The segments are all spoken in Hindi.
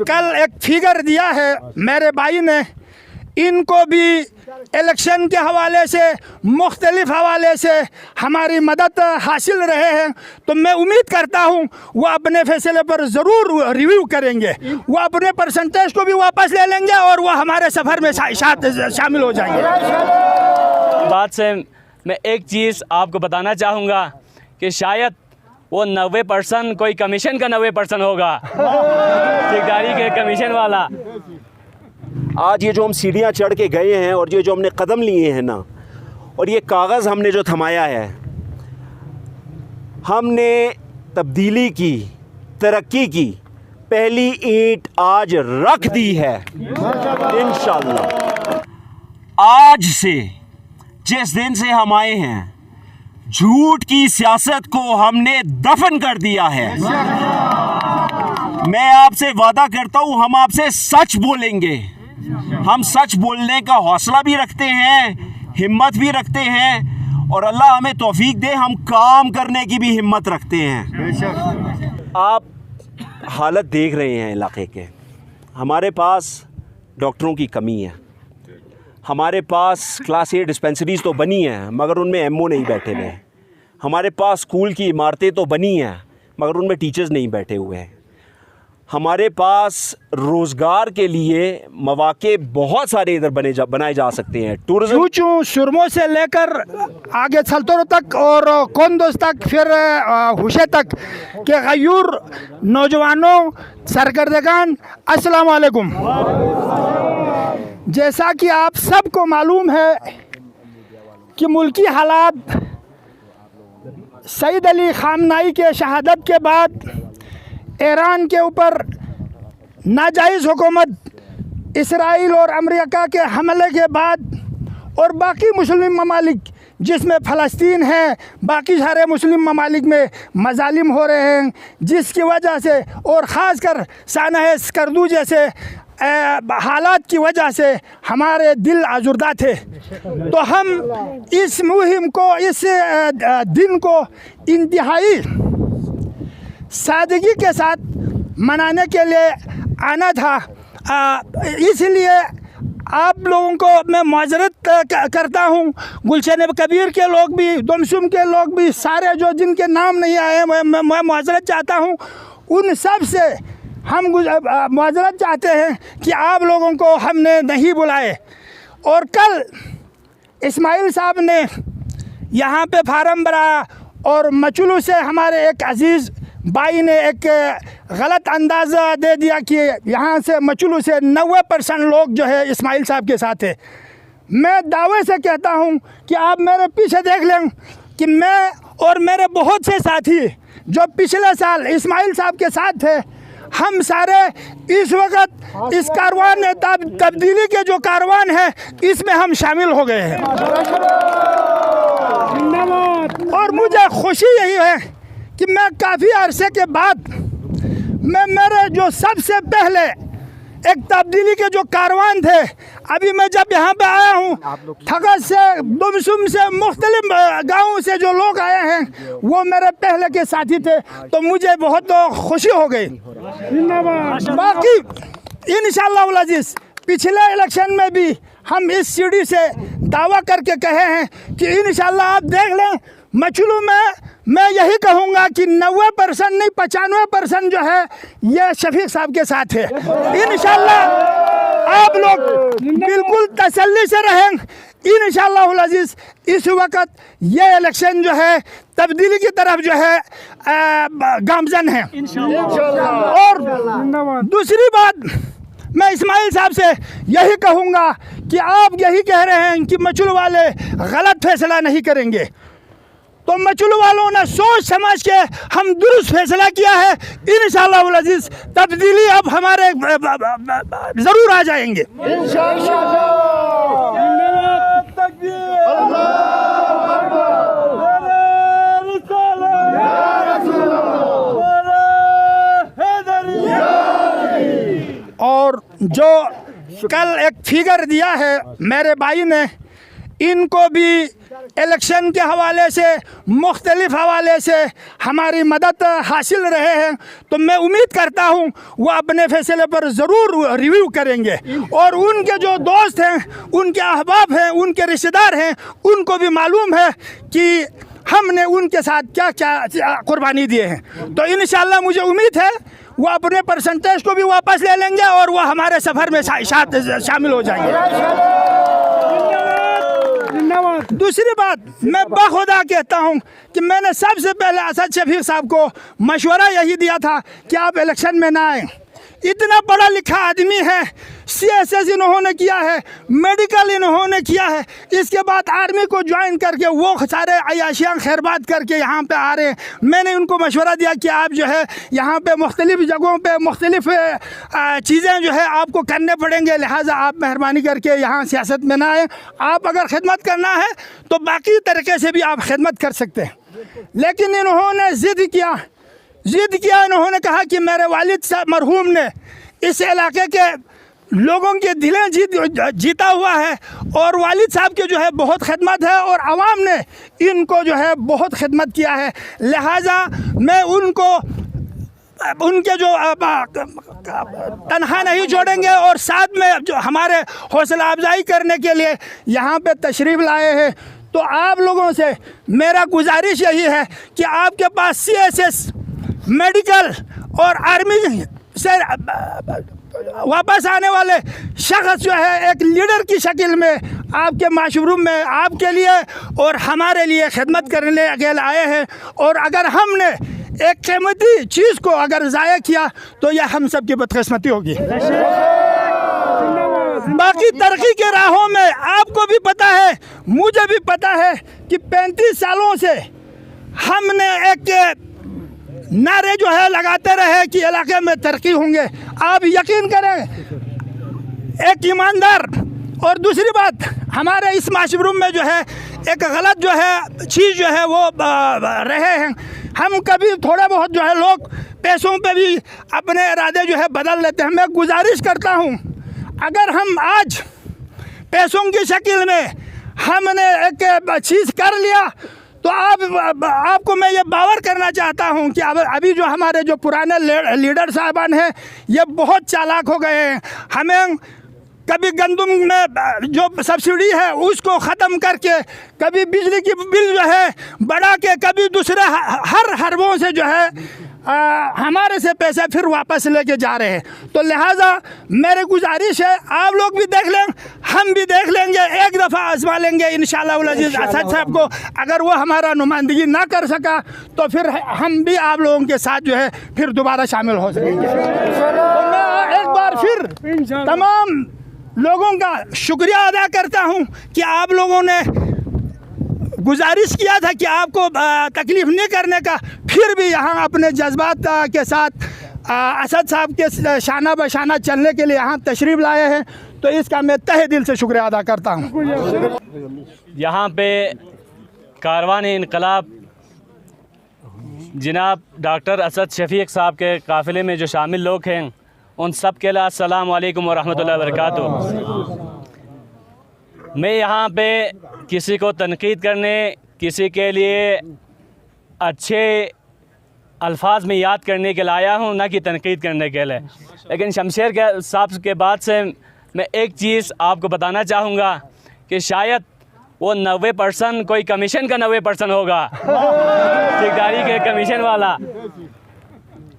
कल एक फिगर दिया है मेरे भाई ने, इनको भी इलेक्शन के हवाले से मुख्तलिफ हवाले से हमारी मदद हासिल रहे हैं, तो मैं उम्मीद करता हूं वो अपने फैसले पर ज़रूर रिव्यू करेंगे, वो अपने परसेंटेज को भी वापस ले लेंगे और वो हमारे सफ़र में शामिल हो जाएंगे। बात से मैं एक चीज़ आपको बताना चाहूँगा कि शायद वो 90% कोई कमीशन का 90% होगा, ठेकेदारी के कमीशन वाला। आज ये जो हम सीढ़ियाँ चढ़ के गए हैं और ये जो हमने कदम लिए हैं ना, और ये कागज़ हमने जो थमाया है, हमने तब्दीली की, तरक्की की पहली ईंट आज रख दी है इंशाअल्लाह। आज से जिस दिन से हम आए हैं, झूठ की सियासत को हमने दफन कर दिया है। मैं आपसे वादा करता हूं, हम आपसे सच बोलेंगे। हम सच बोलने का हौसला भी रखते हैं, हिम्मत भी रखते हैं, और अल्लाह हमें तौफीक दे, हम काम करने की भी हिम्मत रखते हैं। आप हालत देख रहे हैं इलाके के। हमारे पास डॉक्टरों की कमी है, हमारे पास क्लास ए डिस्पेंसरीज़ तो बनी हैं मगर उनमें एमओ नहीं बैठे हुए हैं। हमारे पास स्कूल की इमारतें तो बनी हैं मगर उनमें टीचर्स नहीं बैठे हुए हैं। हमारे पास रोज़गार के लिए मौके बहुत सारे इधर बनाए जा सकते हैं। टूरिज्म चूचू सुरमों से लेकर आगे छलतोर तक और कोंदोज तक, फिर हुशे तक के गयूर नौजवानों, सरकर्दगान, अस्सलाम वालेकुम। जैसा कि आप सबको मालूम है कि मुल्की हालात सईद अली खामनाई के शहादत के बाद, ईरान के ऊपर नाजायज़ हुकूमत, इसराइल और अमेरिका के हमले के बाद, और बाकी मुस्लिम ममालिक जिसमें फ़लस्तीन है, बाकी सारे मुस्लिम ममालिक में मजालिम हो रहे हैं, जिसकी वजह से और ख़ासकर सानह स्कर्दू जैसे हालात की वजह से हमारे दिल आजुर्दा थे। तो हम इस मुहिम को, इस दिन को इंतहाई सादगी के साथ मनाने के लिए आना था। इसलिए आप लोगों को मैं माजरत करता हूँ। गुलशन कबीर के लोग भी, दुमसुम के लोग भी, सारे जो जिनके नाम नहीं आए, मैं माजरत चाहता हूँ। उन सब से हम माजरत चाहते हैं कि आप लोगों को हमने नहीं बुलाए। और कल इस्माइल साहब ने यहाँ पे फार्म भरा और मचलू से हमारे एक अजीज़ भाई ने एक गलत अंदाज़ा दे दिया कि यहाँ से मचलू से 90% लोग जो है इस्माइल साहब के साथ है। मैं दावे से कहता हूँ कि आप मेरे पीछे देख लें कि मैं और मेरे बहुत से साथी जो पिछले साल इस्माइल साहब के साथ थे, हम सारे इस वक्त इस कारवान तब्दीली के जो कारवान है इसमें हम शामिल हो गए हैं। और मुझे खुशी यही है कि मैं काफ़ी अरसे के बाद मेरे जो सबसे पहले एक तब्दीली के जो कारवान थे, अभी मैं जब यहाँ पे आया हूँ, ठगस से, दुमसुम से, मुख्तलिफ गाँवों से जो लोग आए हैं वो मेरे पहले के साथी थे, तो मुझे बहुत खुशी हो गई। बाकी इंशाअल्लाह अज़ीज़ पिछले इलेक्शन में भी हम इस सीढ़ी से दावा करके कहे हैं कि इंशाअल्लाह आप देख लें, मचलू में मैं यही कहूँगा कि 90% नहीं 95% जो है ये शफीक साहब के साथ है। इंशाअल्लाह आप लोग बिल्कुल तसल्ली से रहें। इंशाअल्लाह अज़ीज़ इस वक्त ये इलेक्शन जो है तब्दीली की तरफ जो है गामजन है। और दूसरी बात, मैं इस्माइल साहब से यही कहूँगा कि आप यही कह रहे हैं कि मचलू वाले गलत फैसला नहीं करेंगे, तो मचलू वालों ने सोच समझ के हम दुरुस्त फैसला किया है। इंशाअल्लाह अज़ीज़ तब्दीली अब हमारे ज़रूर आ जाएंगे। और जो कल एक फिगर दिया है मेरे भाई ने, इनको भी इलेक्शन के हवाले से मुख्तलिफ हवाले से हमारी मदद हासिल रहे हैं, तो मैं उम्मीद करता हूँ वो अपने फैसले पर ज़रूर रिव्यू करेंगे और उनके जो दोस्त हैं, उनके अहबाब हैं, उनके रिश्तेदार हैं, उनको भी मालूम है कि हमने उनके साथ क्या क्या कुर्बानी दिए हैं। तो इंशाअल्लाह मुझे उम्मीद है वो अपने परसेंटेज को भी वापस ले लेंगे और वो हमारे सफ़र में शामिल हो जाएंगे। दूसरी बात, मैं बाखुदा कहता हूँ कि मैंने सबसे पहले असद शफीक साहब को मशवरा यही दिया था कि आप इलेक्शन में ना आए। इतना पढ़ा लिखा आदमी है, CSS इन्होंने किया है, मेडिकल इन्होंने किया है, इसके बाद आर्मी को ज्वाइन करके वो सारे अयाशियाँ खैरबाद करके यहाँ पे आ रहे हैं। मैंने उनको मशवरा दिया कि आप जो है यहाँ पे मुख्तलिफ जगहों पे मुख्तलिफ चीज़ें जो है आपको करने पड़ेंगे, लिहाजा आप मेहरबानी करके यहाँ सियासत में ना आए। आप अगर खिदमत करना है तो बाकी तरीके से भी आप खिदमत कर सकते हैं। लेकिन इन्होंने ज़िद किया, इन्होंने कहा कि मेरे वालिद साहब मरहूम ने इस इलाके के लोगों के दिलें जीता हुआ है और वालिद साहब के जो है बहुत खिदमत है और आवाम ने इनको जो है बहुत खिदमत किया है। लिहाजा मैं उनको उनके जो तनहा नहीं छोड़ेंगे और साथ में जो हमारे हौसला अफजाई करने के लिए यहाँ पे तशरीफ़ लाए हैं। तो आप लोगों से मेरा गुजारिश यही है कि आपके पास CSS, मेडिकल और आर्मी से वापस आने वाले शख्स जो है एक लीडर की शक्ल में आपके माशूर में आपके लिए और हमारे लिए खिदमत करने अकेले आए हैं। और अगर हमने एक कीमती चीज़ को अगर ज़ाया किया तो यह हम सब की बदकिस्मती होगी। बाकी तरक्की के राहों में आपको भी पता है, मुझे भी पता है कि 35 सालों से हमने एक नारे जो है लगाते रहे कि इलाके में तरक्की होंगे। आप यकीन करें, एक ईमानदार और दूसरी बात हमारे इस माशरूम में जो है एक गलत जो है चीज़ जो है वो रहे हैं। हम कभी थोड़ा बहुत जो है लोग पैसों पे भी अपने इरादे जो है बदल लेते हैं। मैं गुजारिश करता हूँ, अगर हम आज पैसों की शक्ल में हमने एक चीज़ कर लिया तो आपको मैं ये बावर करना चाहता हूँ कि अभी जो हमारे जो पुराने लीडर साहबान हैं ये बहुत चालाक हो गए हैं। हमें कभी गंदम में जो सब्सिडी है उसको ख़त्म करके, कभी बिजली की बिल जो है बढ़ा के, कभी दूसरे हर हरबों से जो है हमारे से पैसे फिर वापस लेके जा रहे हैं। तो लिहाजा मेरी गुजारिश है, आप लोग भी देख लें, हम भी देख लेंगे, एक दफ़ा आजमा लेंगे इंशाअल्लाह अज़ीज़। असद साहब को अगर वो हमारा नुमाइंदगी ना कर सका तो फिर हम भी आप लोगों के साथ जो है फिर दोबारा शामिल हो सकेंगे। तो मैं एक बार फिर तमाम लोगों का शुक्रिया अदा करता हूँ कि आप लोगों ने गुजारिश किया था कि आपको तकलीफ़ नहीं करने का, फिर भी यहाँ अपने जज्बात के साथ असद साहब के शाना बशाना चलने के लिए यहाँ तशरीफ़ लाए हैं। तो इसका मैं तहे दिल से शुक्रिया अदा करता हूँ। यहाँ पे कारवान इनकलाब जनाब डॉक्टर असद शफीक साहब के काफ़िले में जो शामिल लोग हैं उन सब के लिए अस्सलाम वालेकुम व रहमतुल्लाहि व बरकातुहू। मैं यहाँ पे किसी को तनकीद करने, किसी के लिए अच्छे अल्फाज में याद करने के लिए आया हूँ, ना कि तनकीद करने के लिए। लेकिन शमशेर के साहब के बाद से मैं एक चीज़ आपको बताना चाहूँगा कि शायद वो 90% कोई कमीशन का 90% होगा, ठेकेदारी के कमीशन वाला।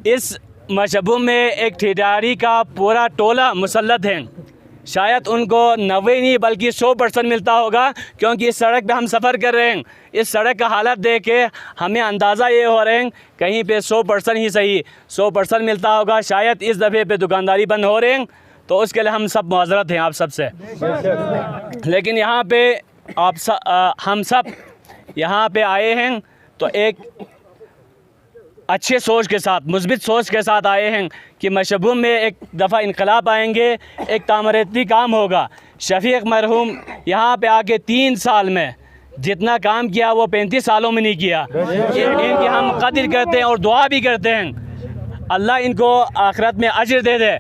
इस मशबूब में एक ठेकेदारी का पूरा टोला मुसल्लत है, शायद उनको 90 नहीं बल्कि 100% मिलता होगा, क्योंकि इस सड़क पे हम सफ़र कर रहे हैं। इस सड़क का हालत देख के हमें अंदाज़ा ये हो रहे हैं कहीं पे 100% ही सही 100% मिलता होगा। शायद इस दफ़े पे दुकानदारी बंद हो रहे हैं, तो उसके लिए हम सब मुआज़रत हैं आप सब से। लेकिन यहाँ पे हम सब यहाँ पे आए हैं तो एक अच्छे सोच के साथ, मुस्बित सोच के साथ आए हैं कि मशबूब में एक दफ़ा इनकलाब आएंगे, एक तामराती काम होगा। शफीक मरहूम यहाँ पे आके 3 साल में जितना काम किया वो 35 सालों में नहीं किया। इनकी हम कदर करते हैं और दुआ भी करते हैं, अल्लाह इनको आखिरत में अजर दे दे।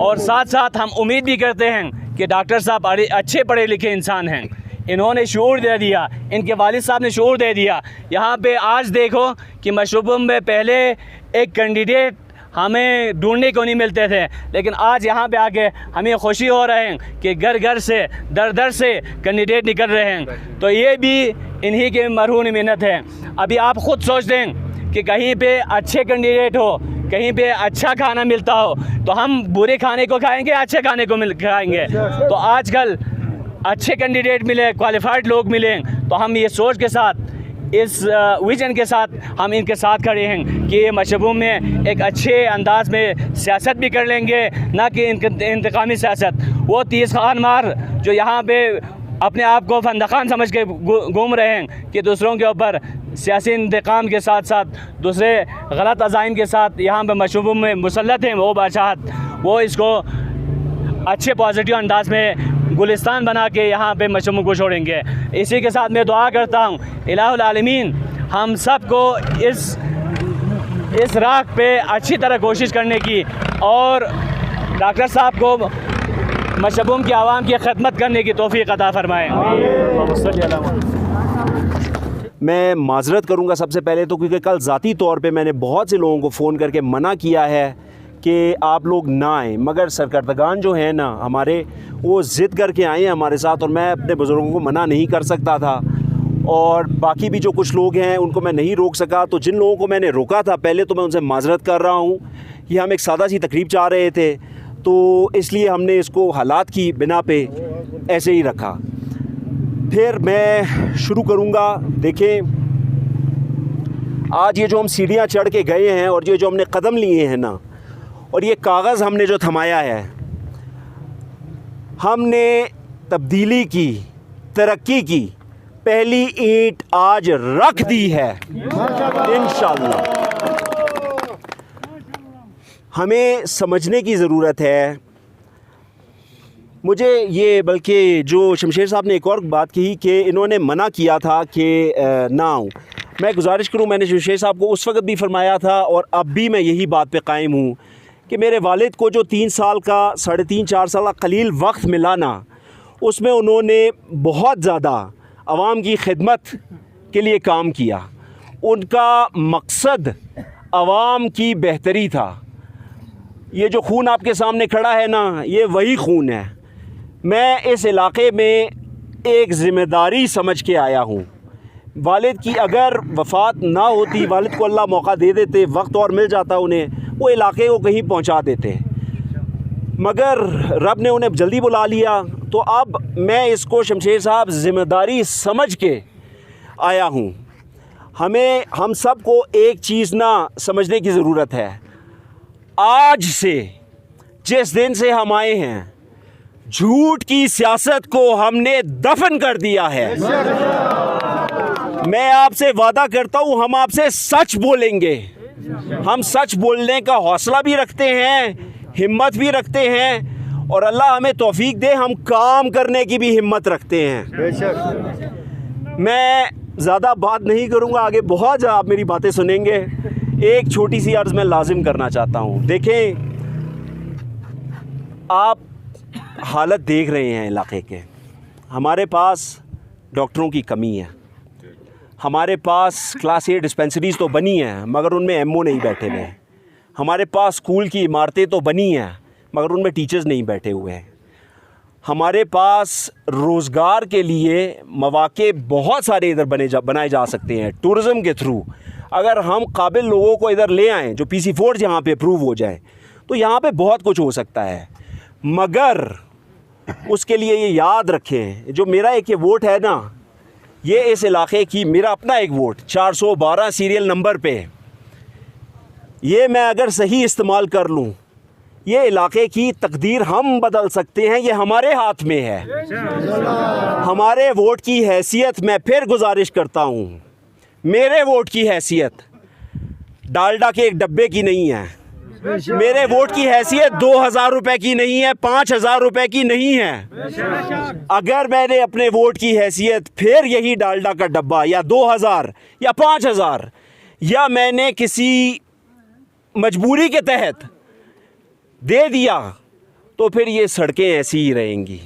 और साथ साथ हम उम्मीद भी करते हैं कि डॉक्टर साहब अच्छे पढ़े लिखे इंसान हैं, इन्होंने शऊर दे दिया, इनके वालिद साहब ने शऊर दे दिया। यहाँ पे आज देखो कि मशरूबम में पहले एक कैंडिडेट हमें ढूंढने को नहीं मिलते थे, लेकिन आज यहाँ पे आके हमें खुशी हो रहे हैं कि घर घर से दर दर से कैंडिडेट निकल रहे हैं। तो ये भी इन्हीं के मरहून मिन्नत है। अभी आप ख़ुद सोच दें कि कहीं पे अच्छे कैंडिडेट हो, कहीं पे अच्छा खाना मिलता हो, तो हम बुरे खाने को खाएंगे, अच्छे खाने को खाएंगे। तो आजकल अच्छे कैंडिडेट मिले, क्वालिफाइड लोग मिले, तो हम ये सोच के साथ, इस विजन के साथ हम इनके साथ खड़े हैं कि ये मशरूम में एक अच्छे अंदाज में सियासत भी कर लेंगे, ना कि इंतकामी सियासत। वो 30 खान मार जो यहाँ पे अपने आप को फंदखान समझ के घूम रहे हैं कि दूसरों के ऊपर सियासी इंतकाम के साथ साथ दूसरे गलत अज़ाइम के साथ यहाँ पे मशरूम में मुसल्लत हैं, वो बादशाहत, वो इसको अच्छे पॉजिटिव अंदाज में गुलिस्तान बना के यहाँ पे मशरूम को छोड़ेंगे। इसी के साथ मैं दुआ करता हूँ इलाहुल आलमीन हम सब को इस राह पे अच्छी तरह कोशिश करने की, और डॉक्टर साहब को मशरूम की आवाम की खिदमत करने की तौफीक अता फरमाएँ। मैं माजरत करूंगा सबसे पहले तो, क्योंकि कल ज़ाती तौर पे मैंने बहुत से लोगों को फ़ोन करके मना किया है कि आप लोग ना आएँ, मगर सरकर्दगान जो हैं ना हमारे, वो ज़िद करके आए हैं हमारे साथ, और मैं अपने बुज़ुर्गों को मना नहीं कर सकता था, और बाकी भी जो कुछ लोग हैं उनको मैं नहीं रोक सका। तो जिन लोगों को मैंने रोका था पहले, तो मैं उनसे माजरत कर रहा हूँ। ये हम एक सादा सी तकरीब चाह रहे थे, तो इसलिए हमने इसको हालात की बिना पे ऐसे ही रखा। फिर मैं शुरू करूँगा। देखें, आज ये जो हम सीढ़ियाँ चढ़ के गए हैं और ये जो हमने कदम लिए हैं ना, और ये कागज़ हमने जो थमाया है, हमने तब्दीली की, तरक्की की पहली ईंट आज रख दी है इंशाअल्लाह। हमें समझने की ज़रूरत है। मुझे ये, बल्कि जो शमशेर साहब ने एक और बात कही कि इन्होंने मना किया था कि ना आऊँ, मैं गुजारिश करूँ, मैंने शमशेर साहब को उस वक्त भी फरमाया था और अब भी मैं यही बात पे कायम हूँ कि मेरे वालिद को जो 3 साल का, 3.5-4 साल का कलील वक्त मिला ना, उसमें उन्होंने बहुत ज़्यादा आवाम की खिदमत के लिए काम किया। उनका मकसद आवाम की बेहतरी था। ये जो खून आपके सामने खड़ा है ना, ये वही खून है। मैं इस इलाक़े में एक ज़िम्मेदारी समझ के आया हूँ। वालिद की अगर वफ़ात ना होती, वालिद को अल्लाह मौका दे देते, वक्त और मिल जाता उन्हें, वो इलाक़े को कहीं पहुँचा देते, मगर रब ने उन्हें जल्दी बुला लिया। तो अब मैं इसको शमशेर साहब ज़िम्मेदारी समझ के आया हूँ। हम सब को एक चीज़ ना समझने की ज़रूरत है। आज से, जिस दिन से हम आए हैं, झूठ की सियासत को हमने दफन कर दिया है। मैं आपसे वादा करता हूँ, हम आपसे सच बोलेंगे। हम सच बोलने का हौसला भी रखते हैं, हिम्मत भी रखते हैं, और अल्लाह हमें तौफीक दे, हम काम करने की भी हिम्मत रखते हैं। मैं ज़्यादा बात नहीं करूँगा, आगे बहुत आप मेरी बातें सुनेंगे। एक छोटी सी अर्ज़ मैं लाजिम करना चाहता हूँ। देखें, आप हालत देख रहे हैं इलाक़े के। हमारे पास डॉक्टरों की कमी है, हमारे पास क्लास A डिस्पेंसरीज़ तो बनी हैं मगर उनमें MO नहीं बैठे हुए हैं। हमारे पास स्कूल की इमारतें तो बनी हैं मगर उनमें टीचर्स नहीं बैठे हुए हैं। हमारे पास रोज़गार के लिए मौक़े बहुत सारे इधर बनाए जा सकते हैं टूरिज़म के थ्रू। अगर हम काबिल लोगों को इधर ले आएँ जो PC4 यहाँ पे अप्रूव हो जाए, तो यहाँ पे बहुत कुछ हो सकता है। मगर उसके लिए ये याद रखें, जो मेरा एक ये वोट है ना, ये इस इलाक़े की, मेरा अपना एक वोट 412 सीरियल नंबर पे, ये मैं अगर सही इस्तेमाल कर लूँ, ये इलाक़े की तकदीर हम बदल सकते हैं। ये हमारे हाथ में है। हमारे वोट की हैसियत, मैं फिर गुजारिश करता हूँ, मेरे वोट की हैसियत डालडा के एक डब्बे की नहीं है। मेरे वोट की हैसियत 2000 रुपए की नहीं है, 5000 रुपए की नहीं है। अगर मैंने अपने वोट की हैसियत फिर यही डालडा का डब्बा, या 2000 या 5000, या मैंने किसी मजबूरी के तहत दे दिया, तो फिर ये सड़कें ऐसी ही रहेंगी।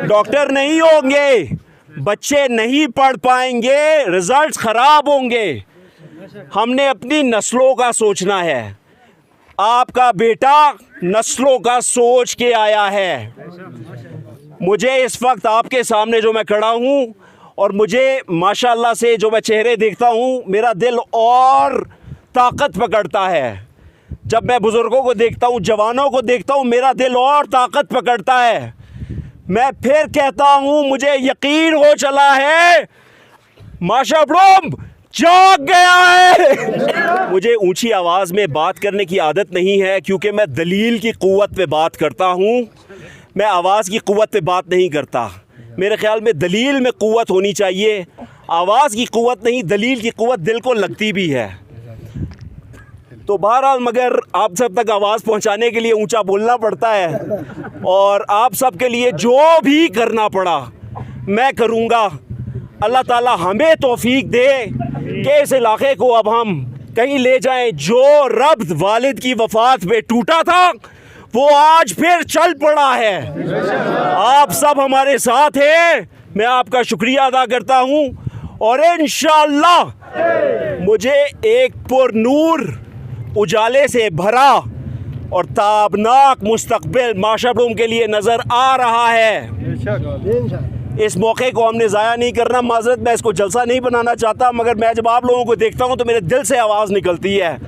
डॉक्टर नहीं होंगे, बच्चे नहीं पढ़ पाएंगे, रिजल्ट्स खराब होंगे। हमने अपनी नस्लों का सोचना है। आपका बेटा नस्लों का सोच के आया है। मुझे इस वक्त आपके सामने जो मैं खड़ा हूँ और मुझे माशाल्लाह से जो मैं चेहरे देखता हूँ, मेरा दिल और ताकत पकड़ता है। जब मैं बुज़ुर्गों को देखता हूँ, जवानों को देखता हूँ, मेरा दिल और ताकत पकड़ता है। मैं फिर कहता हूँ, मुझे यकीन हो चला है माशाअल्लाह जाग गया है। मुझे ऊंची आवाज़ में बात करने की आदत नहीं है, क्योंकि मैं दलील की क़ुव्वत पे बात करता हूँ, मैं आवाज़ की क़ुव्वत पे बात नहीं करता। मेरे ख़्याल में दलील में क़ुव्वत होनी चाहिए, आवाज़ की क़ुव्वत नहीं, दलील की क़ुव्वत दिल को लगती भी है। तो बहरहाल मगर आप सब तक आवाज़ पहुंचाने के लिए ऊंचा बोलना पड़ता है, और आप सब के लिए जो भी करना पड़ा मैं करूंगा। अल्लाह ताला हमें तौफीक दे कि इस इलाके को अब हम कहीं ले जाएं। जो रब्त वालिद की वफ़ात पे टूटा था वो आज फिर चल पड़ा है। आप सब हमारे साथ हैं, मैं आपका शुक्रिया अदा करता हूं, और इंशाअल्लाह मुझे एक पुरनूर उजाले से भरा और ताबनाक मुस्तकबिल माशाअल्लाह के लिए नज़र आ रहा है। इस मौके को हमने ज़ाया नहीं करना। माज़रत, मैं इसको जलसा नहीं बनाना चाहता, मगर मैं जब आप लोगों को देखता हूँ तो मेरे दिल से आवाज़ निकलती है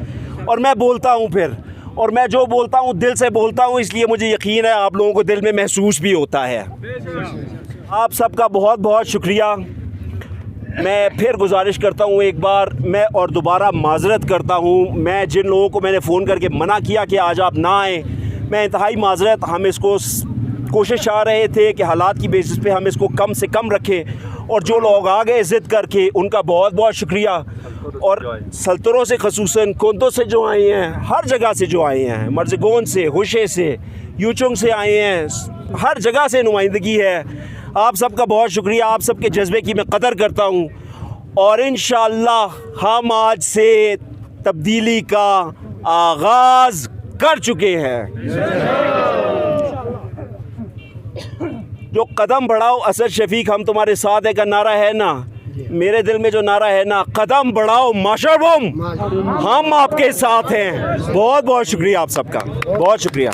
और मैं बोलता हूँ फिर, और मैं जो बोलता हूँ दिल से बोलता हूँ, इसलिए मुझे यकीन है आप लोगों को दिल में महसूस भी होता है। आप सबका बहुत बहुत शुक्रिया। मैं फिर गुजारिश करता हूँ एक बार, मैं और दोबारा माज़रत करता हूँ। मैं जिन लोगों को मैंने फ़ोन करके मना किया कि आज आप ना आएँ, मैं इंतहाई माज़रत। हम इसको कोशिश आ रहे थे कि हालात की बेसिस पे हम इसको कम से कम रखें, और जो लोग आ गए ज़िद करके उनका बहुत बहुत शुक्रिया। और सल्तरों से ख़ुसूसन कोंदो से जो आए हैं, हर जगह से जो आए हैं, मर्ज़गोन से, हुशे से, यूचुंग से आए हैं, हर जगह से नुमाइंदगी है। आप सबका बहुत शुक्रिया। आप सबके जज्बे की मैं कदर करता हूँ, और इंशाअल्लाह हम आज से तब्दीली का आगाज़ कर चुके हैं। जो कदम बढ़ाओ असद शफीक हम तुम्हारे साथ है का नारा है ना, मेरे दिल में जो नारा है ना, कदम बढ़ाओ माशाअल्लाह हम आपके साथ हैं। बहुत बहुत शुक्रिया आप सबका, बहुत शुक्रिया।